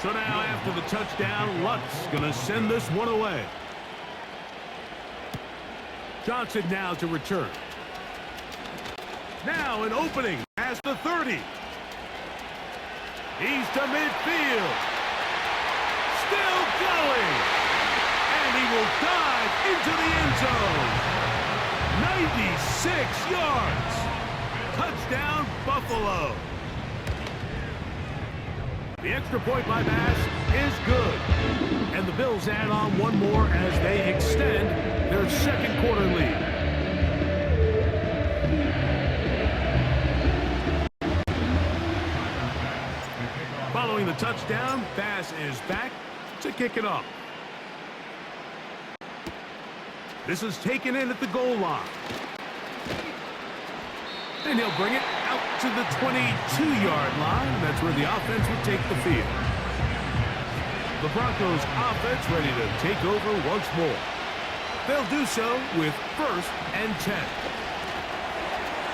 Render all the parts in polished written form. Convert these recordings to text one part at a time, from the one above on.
So now after the touchdown, Luck's going to send this one away. Johnson now to return. Now an opening past the 30. He's to midfield. Still going. And he will dive into the end zone. 96 yards. Touchdown, Buffalo. The extra point by Bass is good. And the Bills add on one more as they extend their second quarter lead. Following the touchdown, Bass is back to kick it off. This is taken in at the goal line. And he'll bring it out to the 22-yard line. That's where the offense will take the field. The Broncos offense ready to take over once more. They'll do so with 1st and 10.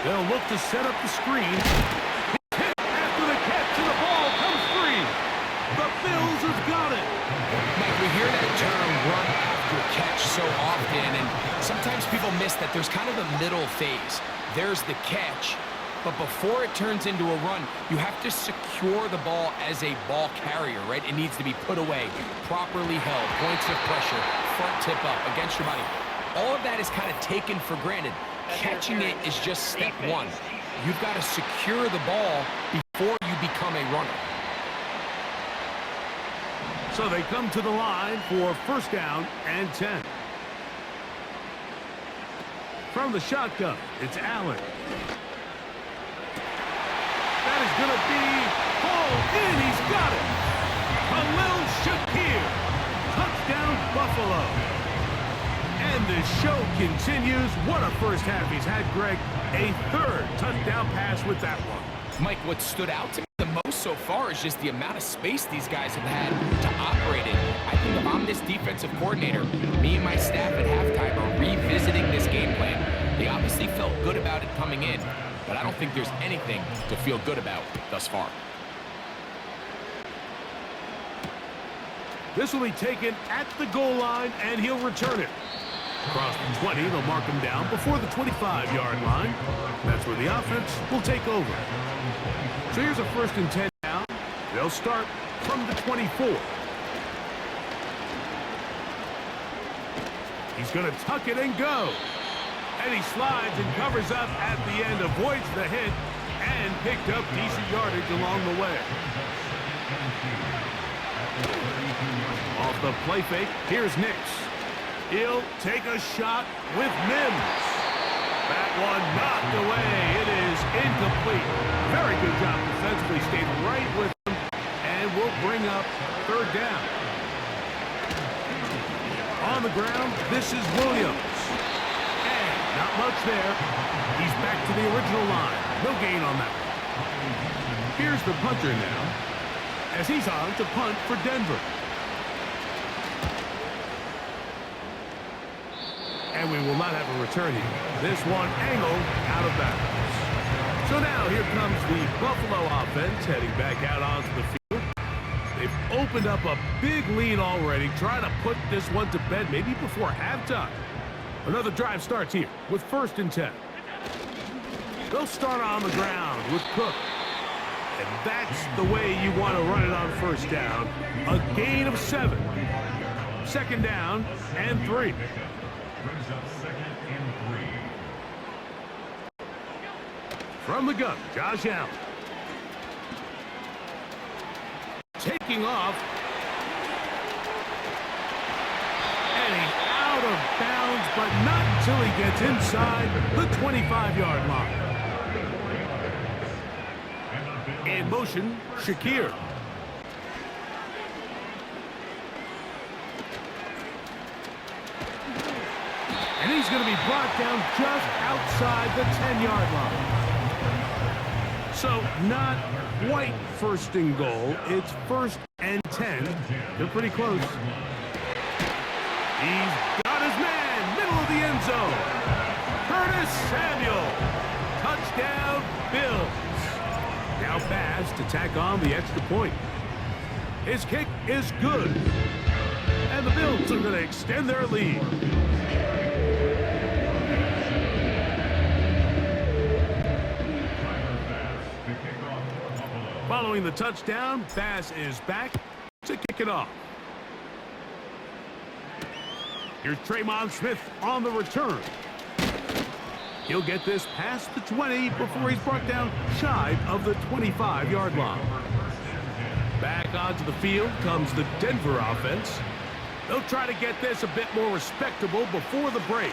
They'll look to set up the screen. He's hit after the catch, and the ball comes free. The Bills have got it. Mike, we hear that term run after catch so often, and sometimes people miss that there's kind of a middle phase. There's the catch, but before it turns into a run, you have to secure the ball as a ball carrier, right? It needs to be put away, properly held, points of pressure, front tip up against your body. All of that is kind of taken for granted. Catching it is just step one. You've got to secure the ball before you become a runner. So they come to the line for 1st down and 10. From the shotgun, it's Allen. That is going to be hauled in. He's got it. Khalil Shakir. Touchdown, Buffalo. And the show continues. What a first half he's had, Greg. A 3rd touchdown pass with that one. Mike, what stood out to me the most so far is just the amount of space these guys have had to operate in. I think if I'm this defensive coordinator, me and my staff at halftime are revisiting this game plan. They obviously felt good about it coming in, but I don't think there's anything to feel good about thus far. This will be taken at the goal line, and he'll return it. Across the 20, they'll mark him down before the 25-yard line. That's where the offense will take over. So here's a 1st and 10 now. They'll start from the 24. He's going to tuck it and go. And he slides and covers up at the end, avoids the hit, and picked up decent yardage along the way. Off the play fake, here's Nix. He'll take a shot with Mims. That one knocked away. It is incomplete. Very good job defensively. Stayed right with him, and will bring up 3rd down. On the ground, this is Williams. And not much there. He's back to the original line. No gain on that one. Here's the punter now, as he's on to punt for Denver. And we will not have a return here. This one angled out of bounds. So now here comes the Buffalo offense heading back out onto the field. They've opened up a big lead already, trying to put this one to bed maybe before halftime. Another drive starts here with 1st and 10. They'll start on the ground with Cook. And that's the way you want to run it on 1st down. A gain of 7. 2nd down and 3. From the gun, Josh Allen. Taking off. And he's out of bounds, but not until he gets inside the 25-yard line. In motion, Shakir. And he's going to be brought down just outside the 10-yard line. So not quite 1st and goal. It's 1st and 10. They're pretty close. He's got his man, middle of the end zone. Curtis Samuel. Touchdown, Bills. Now Bass to tack on the extra point. His kick is good. And the Bills are going to extend their lead. Following the touchdown, Bass is back to kick it off. Here's Tremon Smith on the return. He'll get this past the 20 before he's brought down shy of the 25-yard line. Back onto the field comes the Denver offense. They'll try to get this a bit more respectable before the break.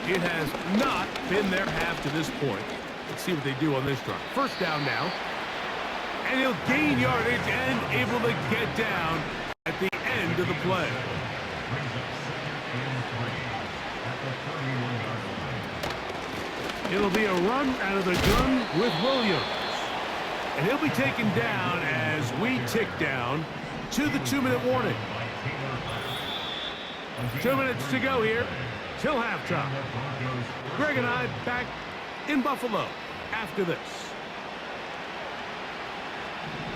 It has not been their half to this point. Let's see what they do on this drive. First down now. And he'll gain yardage and able to get down at the end of the play. It'll be a run out of the gun with Williams. And he'll be taken down as we tick down to the 2-minute warning. 2 minutes to go here till halftime. Greg and I back in Buffalo after this.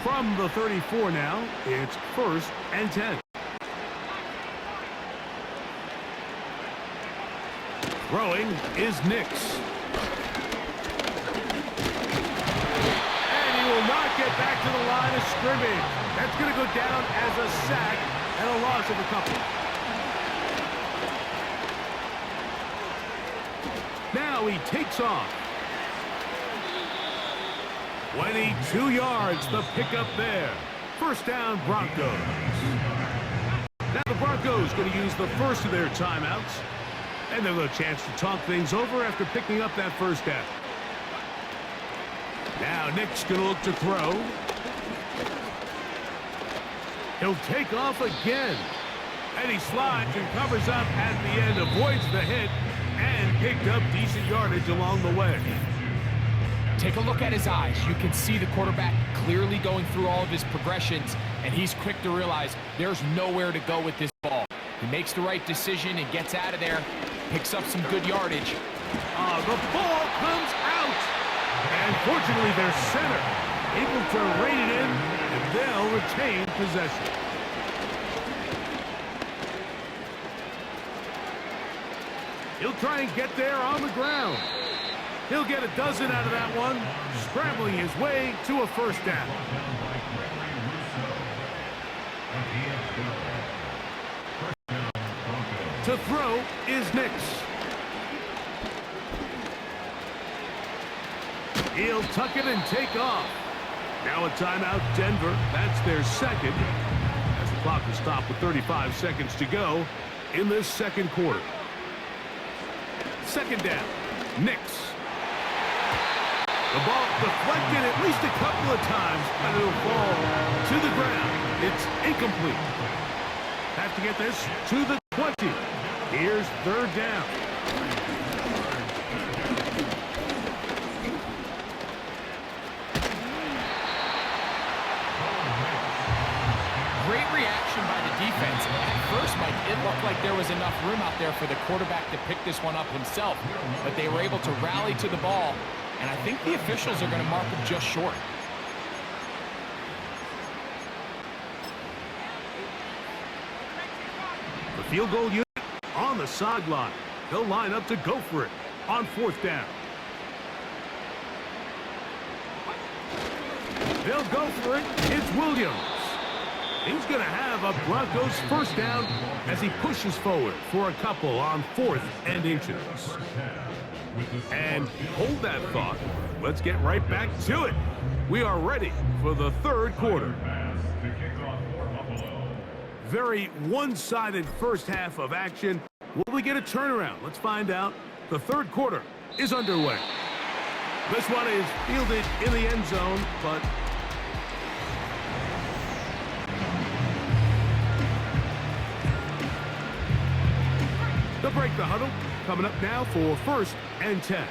From the 34 now, it's 1st and 10. Throwing is Nix. And he will not get back to the line of scrimmage. That's going to go down as a sack and a loss of a couple. Now he takes off. 22 yards, the pickup there. First down, Broncos. Now the Broncos going to use the first of their timeouts. And they'll have a chance to talk things over after picking up that first down. Now Nick's going to look to throw. He'll take off again. And he slides and covers up at the end, avoids the hit, and picked up decent yardage along the way. Take a look at his eyes. You can see the quarterback clearly going through all of his progressions, and he's quick to realize there's nowhere to go with this ball. He makes the right decision and gets out of there, picks up some good yardage. The ball comes out. And fortunately, their center able to rein it in, and they'll retain possession. He'll try and get there on the ground. He'll get a dozen out of that one, scrambling his way to a first down. To throw is Nix. He'll tuck it and take off. Now a timeout, Denver. That's their second. As the clock is stopped with 35 seconds to go in this second quarter. Second down, Nix. The ball deflected at least a couple of times, and it'll fall to the ground. It's incomplete. Have to get this to the 20. Here's third down. Great reaction by the defense. At first, Mike, it looked like there was enough room out there for the quarterback to pick this one up himself, but they were able to rally to the ball. And I think the officials are going to mark him just short. The field goal unit on the sideline. They'll line up to go for it on fourth down. They'll go for it. It's Williams. He's going to have a Broncos first down as he pushes forward for a couple on 4th and inches. And hold that thought. Let's get right back to it. We are ready for the third quarter. Very one-sided first half of action. Will we get a turnaround? Let's find out. The third quarter is underway. This one is fielded in the end zone, but they'll break the huddle. Coming up now for 1st and 10.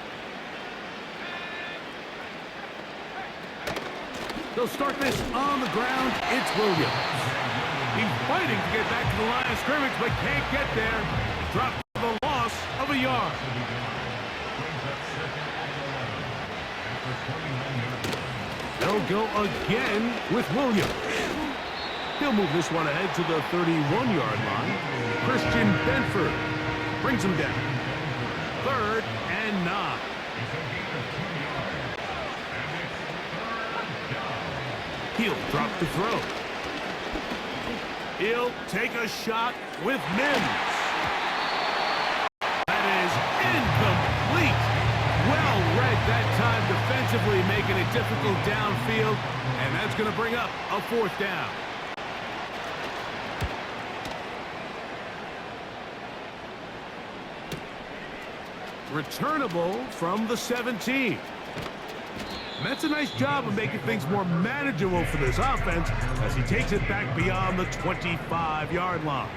They'll start this on the ground. It's Williams. He's fighting to get back to the line of scrimmage, but can't get there. Dropped for the loss of a yard. They'll go again with Williams. He'll move this one ahead to the 31-yard line. Christian Benford brings him down. 3rd and 9. He'll drop the throw. He'll take a shot with Mims. That is incomplete. Well read that time defensively, making it difficult downfield, and that's going to bring up a 4th down. Returnable from the 17. That's a nice job of making things more manageable for this offense as he takes it back beyond the 25-yard line.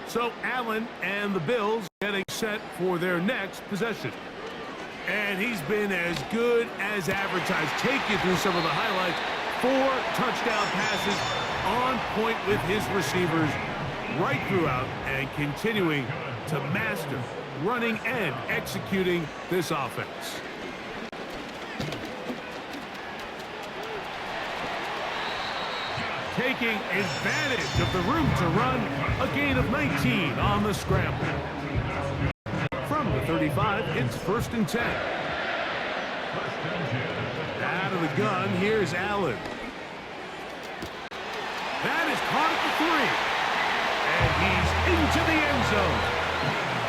So Allen and the Bills getting set for their next possession. And he's been as good as advertised. Take you through some of the highlights. 4 touchdown passes on point with his receivers right throughout and continuing to master running and executing this offense. Taking advantage of the room to run, a gain of 19 on the scramble. From the 35, it's 1st and 10. Out of the gun, here's Allen. That is caught at the 3. And he's into the end zone.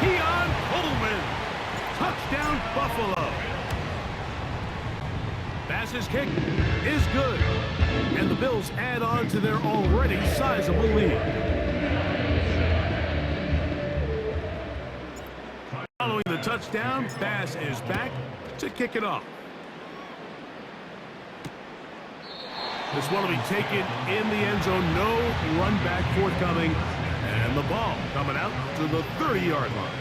Keon Coleman. Touchdown, Buffalo. Bass's kick is good. And the Bills add on to their already sizable lead. Following the touchdown, Bass is back to kick it off. This one will be taken in the end zone. No run back forthcoming. And the ball coming out to the 30-yard line.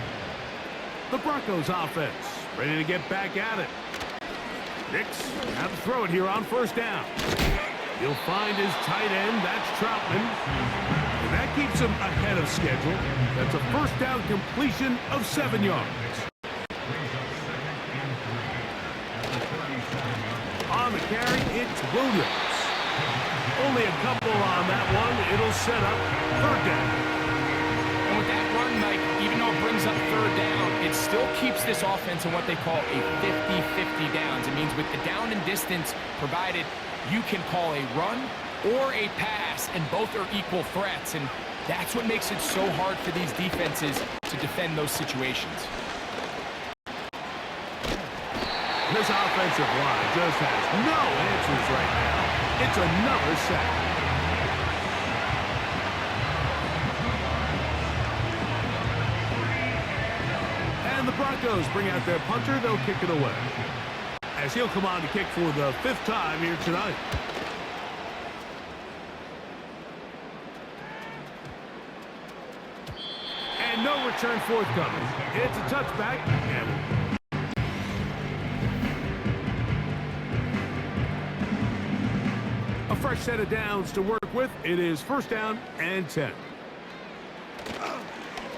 The Broncos offense ready to get back at it. Nix have to throw it here on 1st down. He'll find his tight end. That's Troutman. And that keeps him ahead of schedule. That's a 1st down completion of 7 yards. On the carry, it's Williams. Only a couple on that one. It'll set up 3rd down. And with that run, Mike, even though it brings up 3rd down, it still keeps this offense in what they call a 50-50 downs. It means with the down and distance provided, you can call a run or a pass, and both are equal threats. And that's what makes it so hard for these defenses to defend those situations. This offensive line just has no answers right now. It's another sack. And the Broncos bring out their punter. They'll kick it away, as he'll come on to kick for the 5th time here tonight. And no return forthcoming. It's a touchback. And a fresh set of downs to work with. It is 1st down and 10.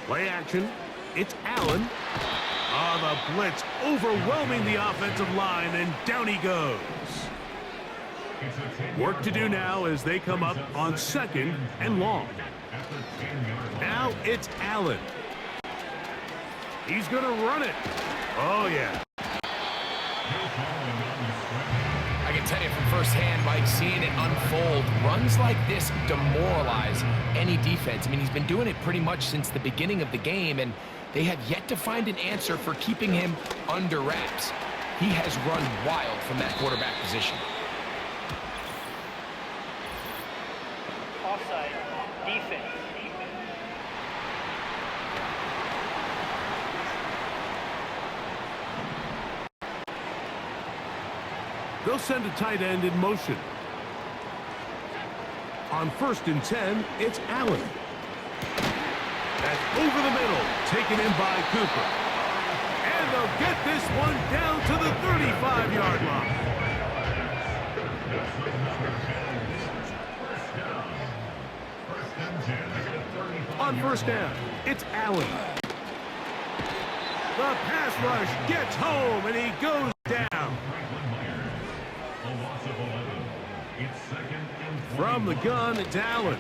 Play action. It's Allen. The blitz overwhelming the offensive line, and down he goes. Work to do now as they come up on 2nd and long. Now it's Allen. He's going to run it. Oh, yeah. I can tell you from firsthand, Mike, seeing it unfold, runs like this demoralize any defense. I mean, he's been doing it pretty much since the beginning of the game, and they have yet to find an answer for keeping him under wraps. He has run wild from that quarterback position. Offside, defense. They'll send a tight end in motion. On 1st and 10, it's Allen. That's over the middle, taken in by Cooper. And they'll get this one down to the 35-yard line. On 1st down, it's Allen. The pass rush gets home, and he goes down. From the gun, it's Allen.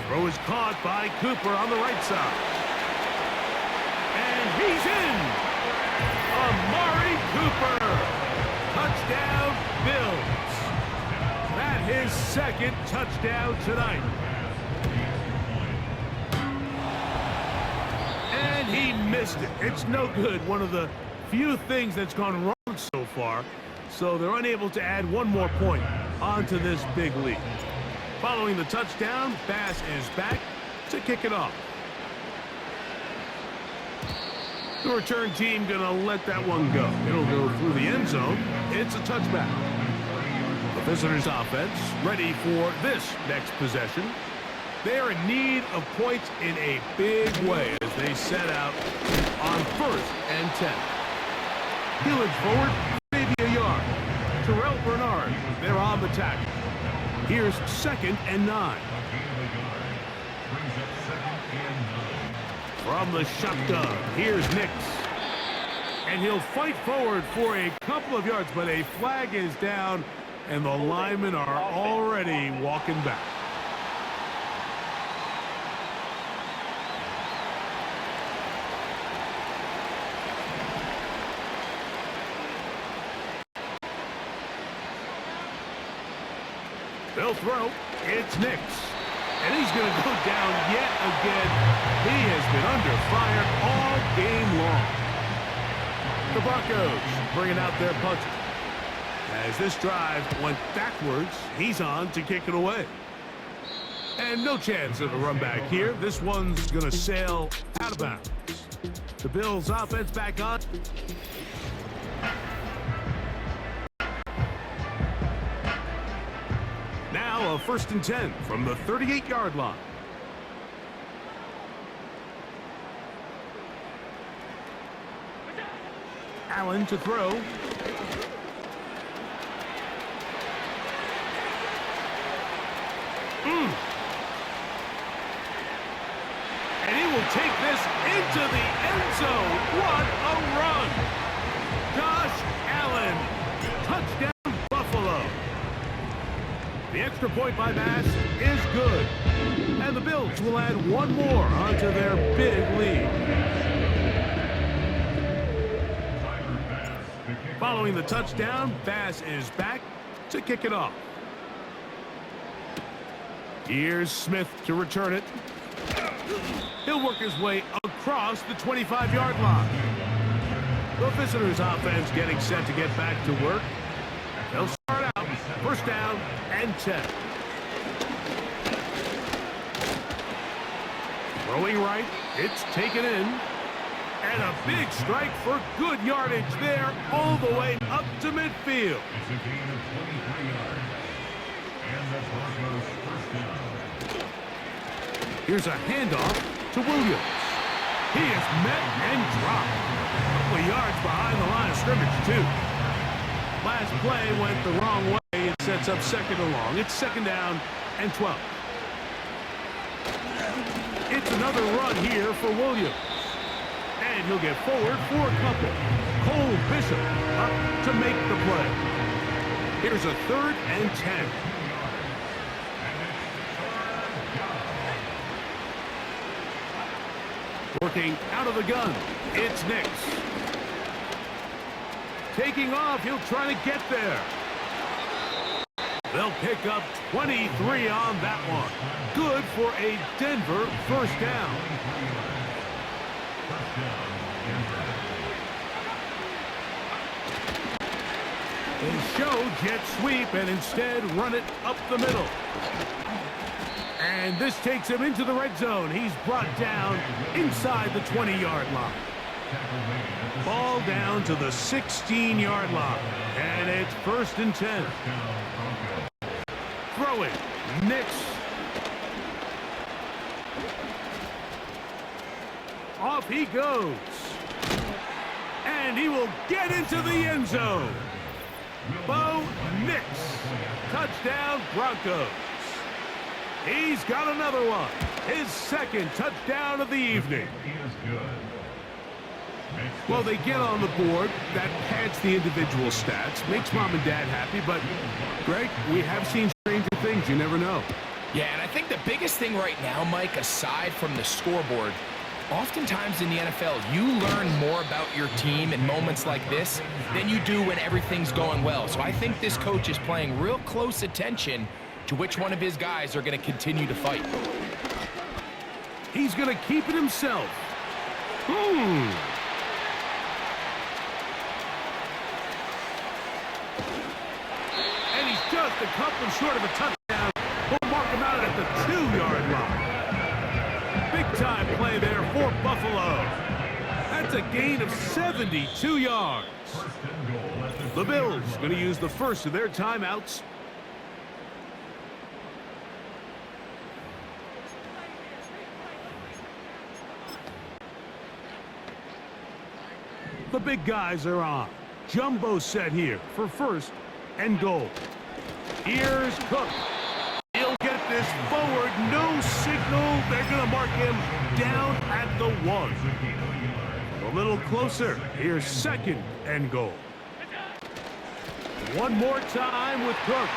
Throw is caught by Cooper on the right side. And he's in. Amari Cooper. Touchdown, Bills. That his second touchdown tonight. And he missed it. It's no good. One of the few things that's gone wrong so far. So they're unable to add one more point onto this big lead. Following the touchdown, Bass is back to kick it off. The return team going to let that one go. It'll go through the end zone. It's a touchback. The visitors' offense ready for this next possession. They're in need of points in a big way as they set out on 1st and 10. Heeling forward, maybe a yard. Terrell Bernard, they're on the tackle. Here's 2nd and 9. From the shotgun, here's Nix. And he'll fight forward for a couple of yards, but a flag is down, and the linemen are already walking back. They'll throw. It's Nix. And he's going to go down yet again. He has been under fire all game long. The Broncos bringing out their punter. As this drive went backwards, he's on to kick it away. And no chance of a run back here. This one's going to sail out of bounds. The Bills offense back on. Now a 1st and 10 from the 38-yard line. Allen to throw. And he will take this into the end zone. What a run. Josh Allen. Touchdown, Buffalo. The extra point by Bass is good. And the Bills will add one more onto their big lead. Following the touchdown, Bass is back to kick it off. Here's Smith to return it. He'll work his way across the 25-yard line. The visitors' offense getting set to get back to work. They'll start out 1st down and 10. Throwing right, it's taken in. And a big strike for good yardage there all the way up to midfield. It's a gain of 23 yards. And the Broncos 1st down. Here's a handoff to Williams. He is met and dropped. A couple of yards behind the line of scrimmage, too. Last play went the wrong way. It sets up 2nd and long. It's 2nd down and 12. It's another run here for Williams. And he'll get forward for a couple. Cole Bishop up to make the play. Here's a 3rd and 10. Working out of the gun, it's Nix. Taking off, he'll try to get there. They'll pick up 23 on that one. Good for a Denver 1st down. They show jet sweep and instead run it up the middle. And this takes him into the red zone. He's brought down inside the 20-yard line. Ball down to the 16-yard line. And it's 1st and 10. Throwing. Nix. Off he goes. And he will get into the end zone. Bo Nix. Touchdown, Broncos. He's got another one. His 2nd touchdown of the evening. Well, they get on the board. That pads the individual stats. Makes mom and dad happy. But, Greg, we have seen stranger things you never know. Yeah, and I think the biggest thing right now, Mike, aside from the scoreboard, oftentimes in the NFL, you learn more about your team in moments like this than you do when everything's going well. So I think this coach is paying real close attention to which one of his guys are going to continue to fight. He's going to keep it himself. And he's just a couple short of a touchdown. We'll mark him out at the 2-yard line. Big-time play there for Buffalo. That's a gain of 72 yards. The Bills going to use the first of their timeouts. The big guys are on. Jumbo set here for first and goal. Here's Cook. He'll get this forward. No signal. They're going to mark him down at the 1. A little closer. Here's second and goal. One more time with Cook.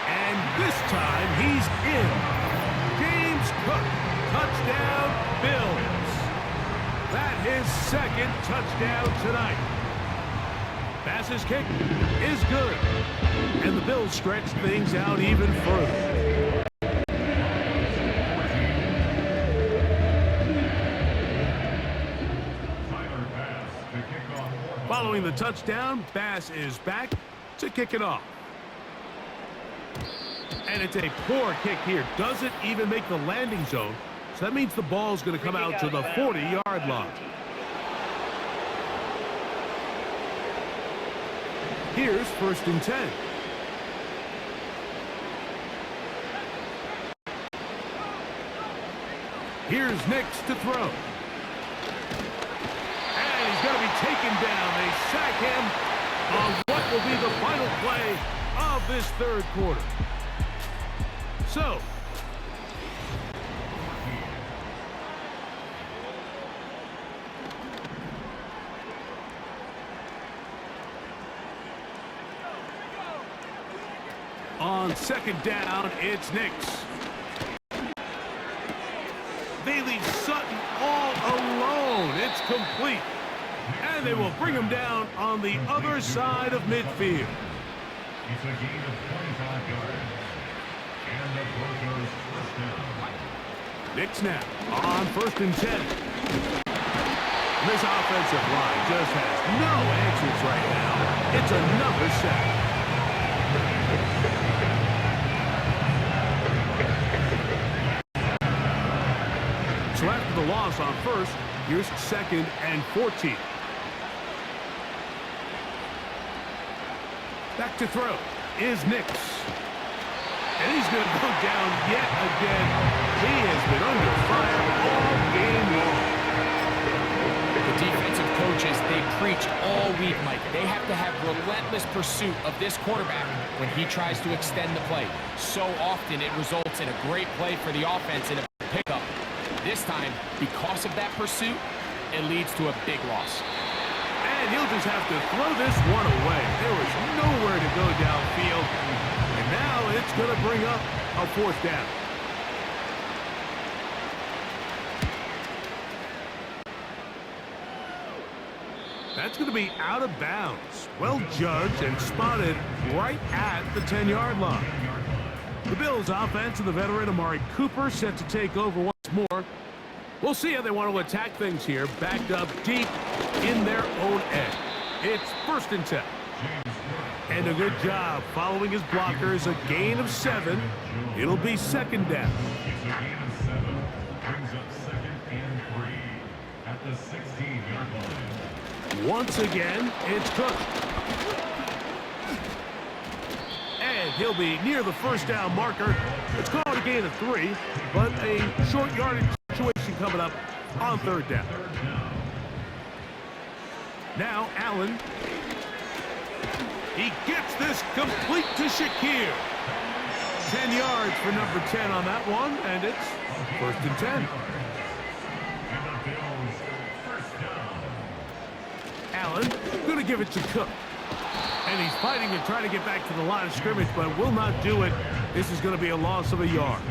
And this time he's in. James Cook. Touchdown, Bills. That his second touchdown tonight. Bass's kick is good. And the Bills stretch things out even further. Following the touchdown, Bass is back to kick it off. And it's a poor kick here. Doesn't even make the landing zone. So that means the ball's going to come out to the 40-yard line. Here's first and 10. Here's Nix to throw. And he's going to be taken down. They sack him on what will be the final play of this third quarter. So, on second down, it's Nix. They leave Sutton all alone. It's complete. And they will bring him down on the other side of midfield. It's a gain of 25 yards. And the Broncos first down. Nix now on first and 10. This offensive line just has no answers right now. It's another sack. So after the loss on first, here's second and 14. Back to throw is Nix. And he's going to go down yet again. He has been under fire all game long. The defensive coaches, they preach all week, Mike. They have to have relentless pursuit of this quarterback when he tries to extend the play. So often it results in a great play for the offense in a pickup. This time, because of that pursuit, it leads to a big loss. And he'll just have to throw this one away. There was nowhere to go downfield. And now it's going to bring up a fourth down. That's going to be out of bounds. Well judged and spotted right at the 10-yard line. The Bills offense and the veteran Amari Cooper set to take over once more. We'll see how they want to attack things here, backed up deep in their own end. It's first and 10. And a good job following his blockers, a gain of 7. It'll be second down. It's a gain of 7. Brings up second and 3 at the 16-yard line. Once again, it's Cook. And he'll be near the first down marker. It's called a gain of 3, but a short yardage situation coming up on third down. Now Allen. He gets this complete to Shakir. 10 yards for number 10 on that one, and it's first and 10. Allen going to give it to Cook. And he's fighting and trying to get back to the line of scrimmage, but will not do it This is going to be a loss of a yard.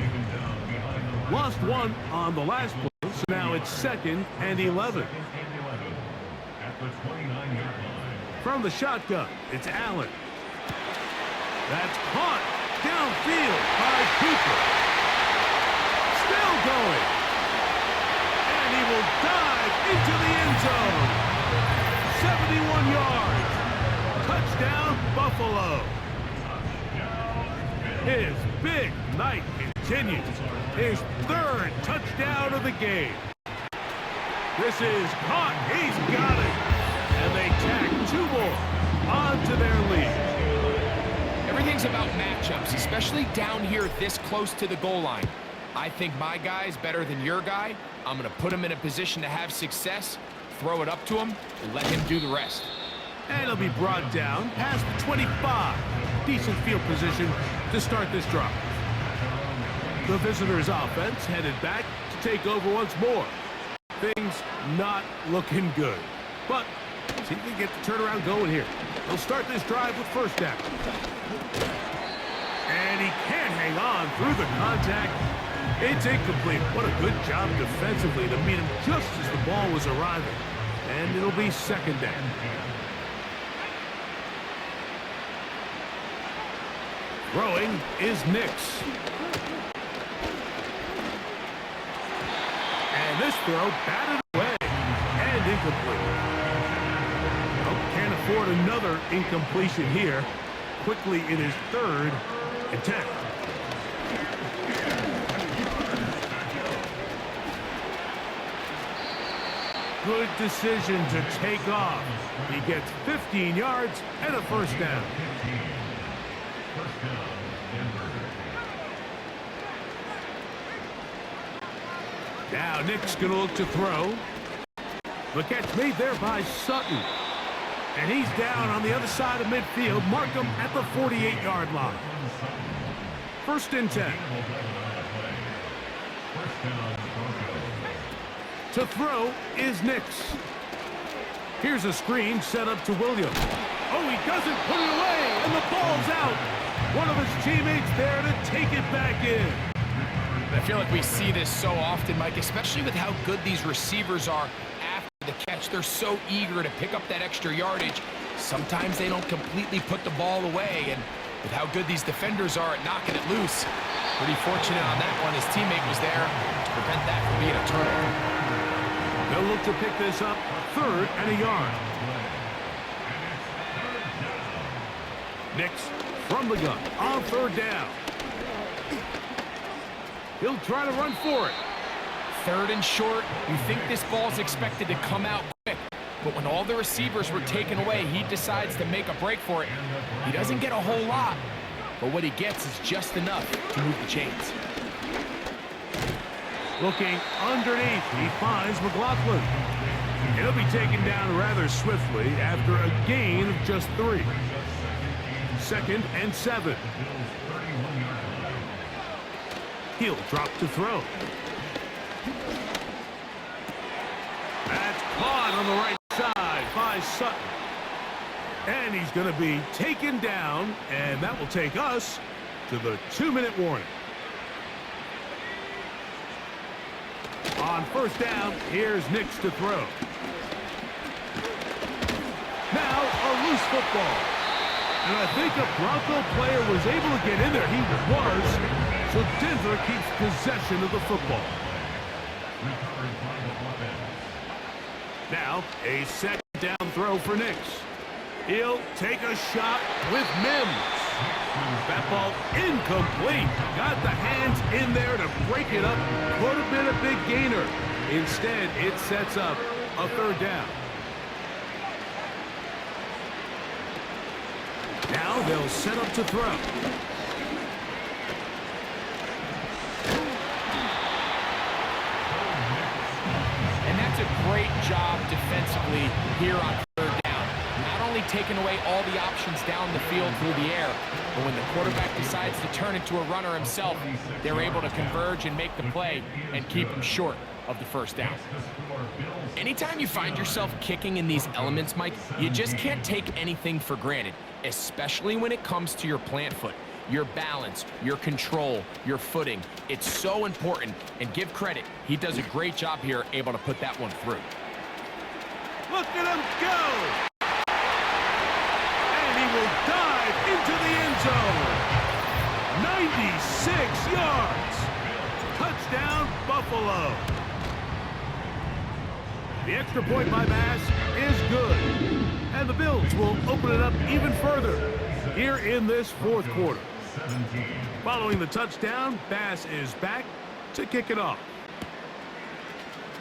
Lost one on the last play, so now it's 2nd and 11. At the 29-yard line. From the shotgun, it's Allen. That's caught downfield by Cooper. Still going. And he will dive into the end zone. 71 yards. Touchdown, Buffalo. His big night continues. His 3rd touchdown of the game. This is caught. He's got it. And they tack 2 more onto their lead. Everything's about matchups, especially down here this close to the goal line. I think my guy's better than your guy. I'm going to put him in a position to have success, throw it up to him, and let him do the rest. And he'll be brought down past the 25. Decent field position to start this drive. The visitors' offense headed back to take over once more. Things not looking good. But see if they get the turnaround going here. They'll start this drive with 1st down. And he can't hang on through the contact. It's incomplete. What a good job defensively to meet him just as the ball was arriving. And it'll be 2nd down. Throwing is Nix. And this throw batted away and incomplete. Oh, can't afford another incompletion here. Quickly in his 3rd and 10. Good decision to take off. He gets 15 yards and a 1st down. Now Nick's going to look to throw. The catch made there by Sutton. And he's down on the other side of midfield. Mark him at the 48-yard line. 1st and 10. To throw is Nix. Here's a screen set up to Williams. Oh, he doesn't put it away, and the ball's out. One of his teammates there to take it back in. I feel like we see this so often, Mike, especially with how good these receivers are after the catch. They're so eager to pick up that extra yardage. Sometimes they don't completely put the ball away, and with how good these defenders are at knocking it loose, pretty fortunate on that one. His teammate was there to prevent that from being a turnover. They'll look to pick this up 3rd and a yard. Nix from the gun on 3rd down. He'll try to run for it. 3rd and short. You think this ball's expected to come out quick, but when all the receivers were taken away, he decides to make a break for it. He doesn't get a whole lot, but what he gets is just enough to move the chains. Looking underneath, he finds McLaughlin. He'll be taken down rather swiftly after a gain of just 3. 2nd and 7. He'll drop to throw. That's caught on the right side by Sutton. And he's going to be taken down, and that will take us to the 2-minute warning. On 1st down, here's Nix to throw. Now a loose football. And I think a Bronco player was able to get in there. He was. So Denver keeps possession of the football. Now a 2nd down throw for Nix. He'll take a shot with Mims. That ball incomplete. Got the hands in there to break it up. Could have been a big gainer. Instead, it sets up a 3rd down. Now they'll set up to throw. And that's a great job defensively here on 3rd down. Not only taking away all the options down the field through the air, but when the quarterback decides to turn into a runner himself, they're able to converge and make the play and keep him short of the 1st down. Anytime you find yourself kicking in these elements, Mike, you just can't take anything for granted, especially when it comes to your plant foot. your balance, your control, your footing. It's so important, and give credit. He does a great job here, able to put that one through. Look at him go! And he will dive into the end zone. 96 yards. Touchdown, Buffalo. The extra point by Bass is good. And the Bills will open it up even further here in this fourth quarter. Following the touchdown, Bass is back to kick it off.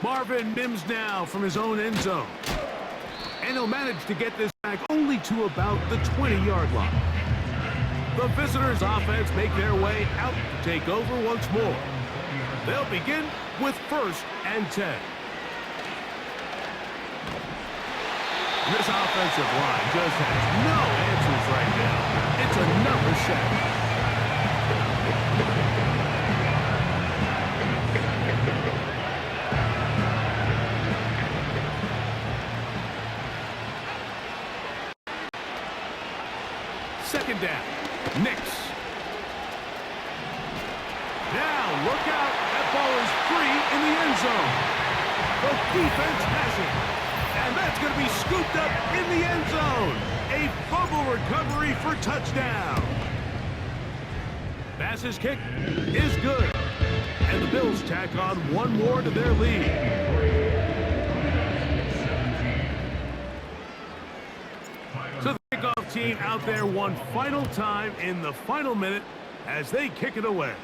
Marvin Mims now from his own end zone. And he'll manage to get this back only to about the 20-yard line. The visitors' offense make their way out to take over once more. They'll begin with 1st and 10. This offensive line just has no answers right now. It's another sack. Second down. Nix. Now look out. That ball is free in the end zone. The defense has it. And that's going to be scooped up in the end zone. A fumble recovery for touchdown. Bass's kick is good. And the Bills tack on one more to their lead. So the kickoff team out there one final time in the final minute as they kick it away.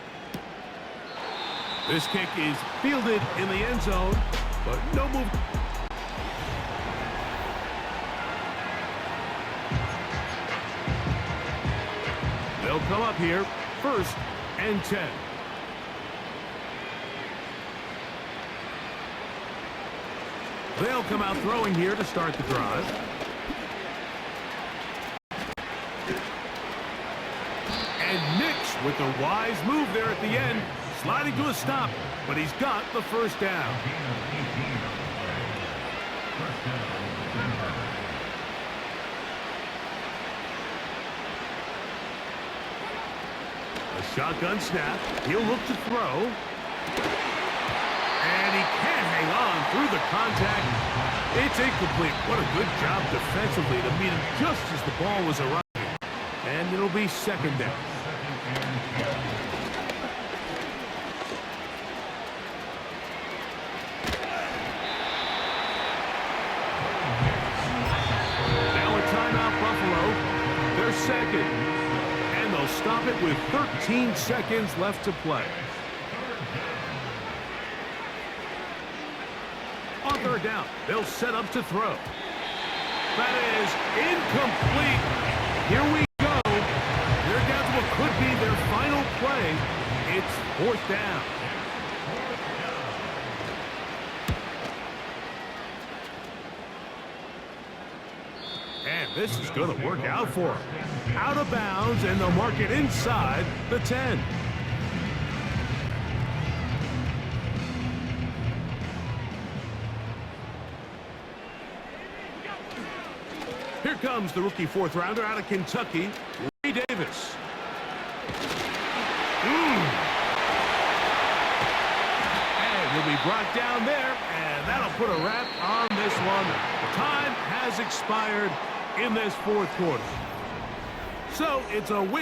This kick is fielded in the end zone, but no move. They'll come up here, 1st and 10. They'll come out throwing here to start the drive. And Nix with a wise move there at the end, sliding to a stop, but he's got the 1st down. Shotgun snap. He'll look to throw. And he can't hang on through the contact. It's incomplete. What a good job defensively to meet him just as the ball was arriving. And it'll be 2nd down. Now a timeout, Buffalo. They're second. They'll stop it with 13 seconds left to play. On 3rd down, they'll set up to throw. That is incomplete. Here we go. They're down to what could be their final play. It's 4th down. And this is going to work out for them. Out of bounds, and they'll mark it inside the 10. Here comes the rookie 4th rounder out of Kentucky, Ray Davis. And he'll be brought down there, and that'll put a wrap on this one. Time has expired in this 4th quarter. So it's a win.